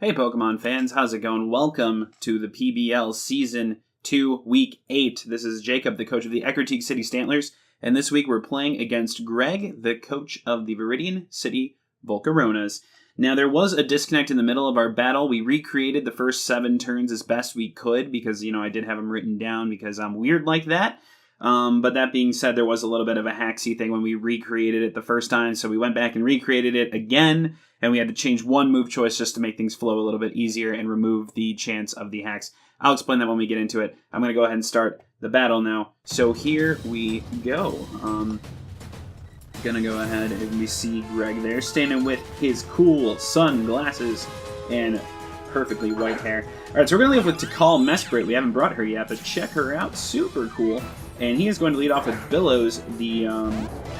Hey Pokemon fans, how's it going? Welcome to the PBL Season 2, Week 8. This is Jacob, the coach of the Ecruteak City Stantlers, and this week we're playing against Greg, the coach of the Viridian City Volcaronas. Now, there was a disconnect in the middle of our battle. We recreated the first 7 turns as best we could because, I did have them written down because I'm weird like that. But that being said, there was a little bit of a hacksy thing when we recreated it the first time, so we went back and recreated it again, and we had to change one move choice just to make things flow a little bit easier and remove the chance of the hacks. I'll explain that when we get into it. I'm going to go ahead and start the battle now. So here we go. Gonna go ahead and we see Greg there standing with his cool sunglasses and perfectly white hair. Alright, so we're going to lead off with Tikal Mesprit. We haven't brought her yet, but check her out. Super cool. And he is going to lead off with Billows, the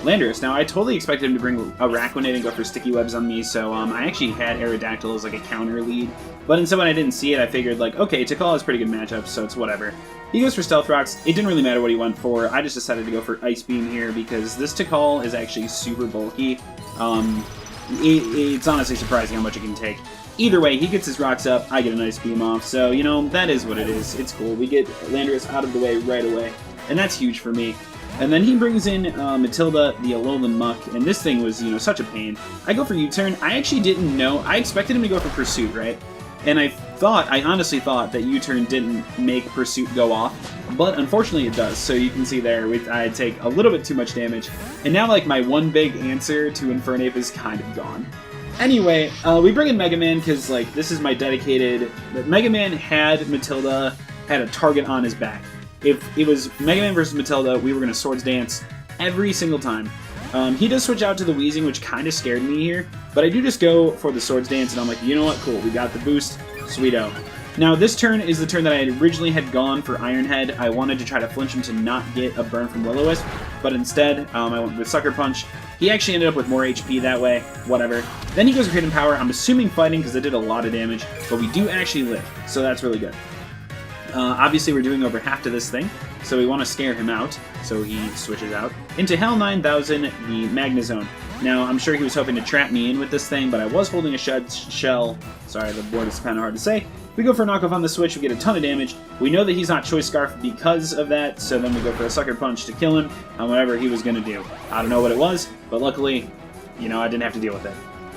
Landorus. Now, I totally expected him to bring a Araquanid and go for Sticky Webs on me, so I actually had Aerodactyl as like a counter lead. But instead, when I didn't see it, I figured, like, okay, Tikal has pretty good matchups, so it's whatever. He goes for Stealth Rocks. It didn't really matter what he went for. I just decided to go for Ice Beam here because this Tikal is actually super bulky. It's honestly surprising how much it can take. Either way, he gets his rocks up, I get a nice beam off, so, that is what it is. It's cool. We get Landorus out of the way right away, and that's huge for me. And then he brings in Matilda, the Alolan Muck, and this thing was, such a pain. I go for U-turn. I actually didn't know. I expected him to go for Pursuit, right? And I honestly thought that U-turn didn't make Pursuit go off, but unfortunately it does. So you can see there, I take a little bit too much damage, and now, like, my one big answer to Infernape is kind of gone. Anyway, we bring in Mega Man because, like, this is my dedicated... Mega Man had Matilda, had a target on his back. If it was Mega Man versus Matilda, we were going to Swords Dance every single time. He does switch out to the Weezing, which kind of scared me here, but I do just go for the Swords Dance, and I'm like, you know what, cool, we got the boost, sweeto. Now, this turn is the turn that I originally had gone for Iron Head. I wanted to try to flinch him to not get a burn from Will-O-Wisp, but instead, I went with Sucker Punch. He actually ended up with more HP that way, whatever. Then he goes for Hidden Power. I'm assuming fighting because it did a lot of damage, but we do actually live, so that's really good. Obviously, we're doing over half to this thing, so we want to scare him out, so he switches out. Into Hell 9000, the Magnezone. Now, I'm sure he was hoping to trap me in with this thing, but I was holding a shell. Sorry, the board is kind of hard to say. We go for a knockoff on the switch, we get a ton of damage. We know that he's not Choice Scarf because of that, so then we go for a Sucker Punch to kill him on whatever he was going to do. I don't know what it was, but luckily, I didn't have to deal with it.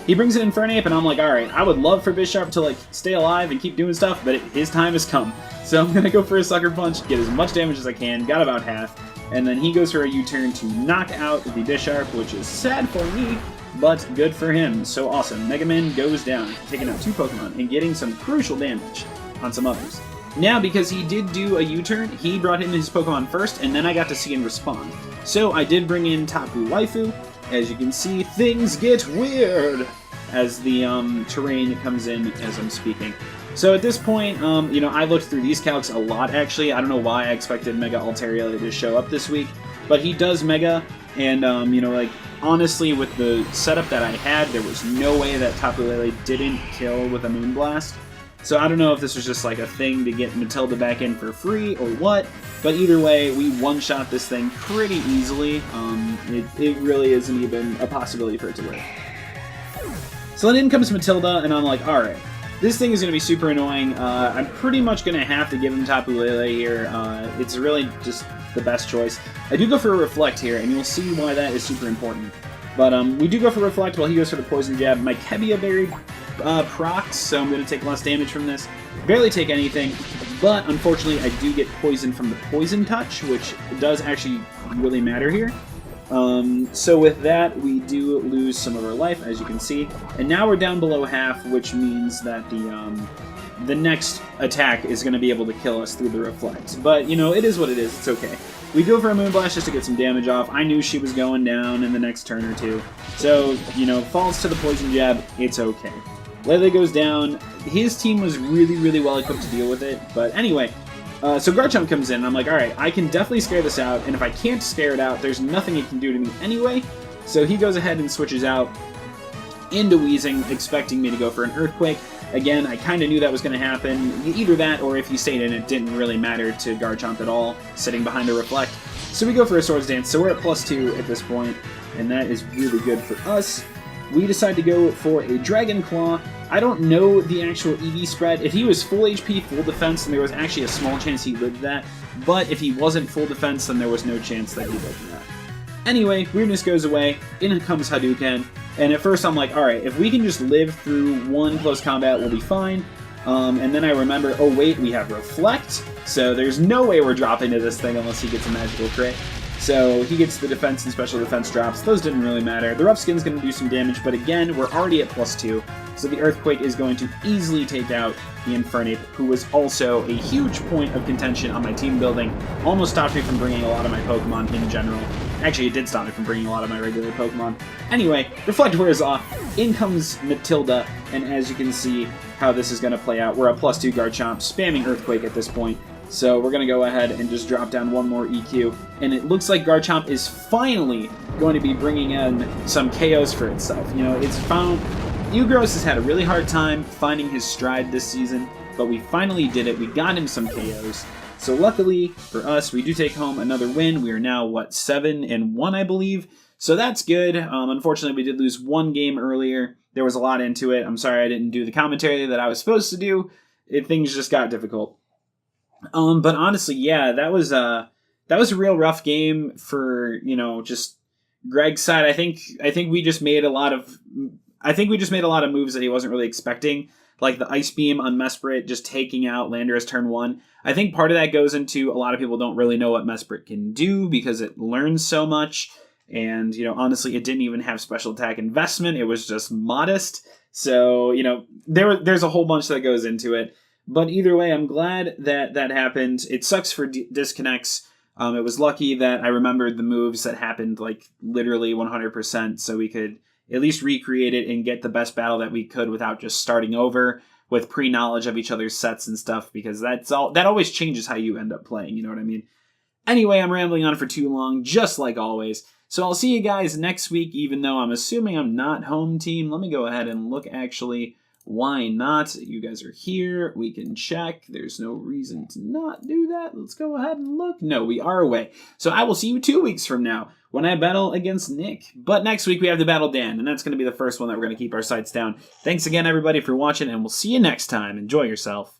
He brings in Infernape, and I'm like, alright, I would love for Bisharp to, like, stay alive and keep doing stuff, but his time has come. So I'm going to go for a Sucker Punch, get as much damage as I can, got about half, and then he goes for a U-turn to knock out the Bisharp, which is sad for me, but good for him. So awesome. Mega Man goes down, taking out 2 Pokemon and getting some crucial damage on some others. Now, because he did do a U-turn, he brought in his Pokemon first, and then I got to see him respond. So I did bring in Tapu Waifu. As you can see, things get weird as the terrain comes in as I'm speaking. So at this point, I looked through these calcs a lot, actually. I don't know why I expected Mega Altaria to show up this week, but he does Mega, and, honestly, with the setup that I had, there was no way that Tapu Lele didn't kill with a Moonblast. So I don't know if this was just like a thing to get Matilda back in for free or what, but either way, we one-shot this thing pretty easily. It really isn't even a possibility for it to live. So then in comes Matilda, and I'm like, alright, this thing is going to be super annoying. I'm pretty much going to have to give him Tapu Lele here. It's really just the best choice. I do go for a Reflect here, and you'll see why that is super important. But we do go for Reflect while he goes for the Poison Jab. My Kebia Berry procs, so I'm going to take less damage from this. Barely take anything, but unfortunately I do get poisoned from the Poison Touch, which does actually really matter here. So with that, we do lose some of our life, as you can see. And now we're down below half, which means that the next attack is going to be able to kill us through the Reflect. But, it is what it is. It's okay. We go for a Moonblast just to get some damage off. I knew she was going down in the next turn or two. So, falls to the Poison Jab. It's okay. Lele goes down. His team was really, really well equipped to deal with it. But anyway, so Garchomp comes in, and I'm like, alright, I can definitely scare this out. And if I can't scare it out, there's nothing it can do to me anyway. So he goes ahead and switches out into Weezing, expecting me to go for an Earthquake. Again, I kind of knew that was going to happen. Either that, or if he stayed in, it didn't really matter to Garchomp at all, sitting behind a Reflect. So we go for a Swords Dance, so we're at +2 at this point, and that is really good for us. We decide to go for a Dragon Claw, I don't know the actual EV spread. If he was full HP, full defense, then there was actually a small chance he lived that. But if he wasn't full defense, then there was no chance that he lived that. Anyway, weirdness goes away, in comes Hadouken, and at first I'm like, alright, if we can just live through one close combat, we'll be fine. And then I remember, oh wait, we have Reflect, so there's no way we're dropping to this thing unless he gets a magical crit. So he gets the defense and special defense drops. Those didn't really matter. The Rough Skin's going to do some damage, but again, we're already at +2, so the Earthquake is going to easily take out the Infernape, who was also a huge point of contention on my team building. Almost stopped me from bringing a lot of my Pokemon in general. Actually, it did stop me from bringing a lot of my regular Pokemon. Anyway, Reflect wears off, in comes Matilda, and as you can see how this is going to play out, we're a +2 Garchomp, spamming Earthquake at this point. So we're going to go ahead and just drop down one more EQ. And it looks like Garchomp is finally going to be bringing in some KOs for itself. You know, it's found... Ugros has had a really hard time finding his stride this season, but we finally did it. We got him some KOs. So luckily for us, we do take home another win. We are now, what, 7-1, I believe? So that's good. Unfortunately, we did lose one game earlier. There was a lot into it. I'm sorry I didn't do the commentary that I was supposed to do. Things just got difficult. But honestly, yeah, that was a real rough game for, you know, just Greg's side. I think we just made a lot of moves that he wasn't really expecting, like the Ice Beam on Mesprit just taking out Landorus turn 1. I think part of that goes into a lot of people don't really know what Mesprit can do because it learns so much, and you know, honestly, it didn't even have special attack investment. It was just modest. So, you know, there's a whole bunch that goes into it. But either way, I'm glad that that happened. It sucks for disconnects. It was lucky that I remembered the moves that happened like literally 100%, so we could at least recreate it and get the best battle that we could without just starting over with pre-knowledge of each other's sets and stuff, because that always changes how you end up playing, you know what I mean? Anyway, I'm rambling on for too long, just like always. So I'll see you guys next week, even though I'm assuming I'm not home team. Let me go ahead and look actually. Why not? You guys are here. We can check. There's no reason to not do that. Let's go ahead and look. No, we are away. So I will see you 2 weeks from now when I battle against Nick. But next week we have to battle Dan, and that's going to be the first one that we're going to keep our sights down. Thanks again, everybody, for watching, and we'll see you next time. Enjoy yourself.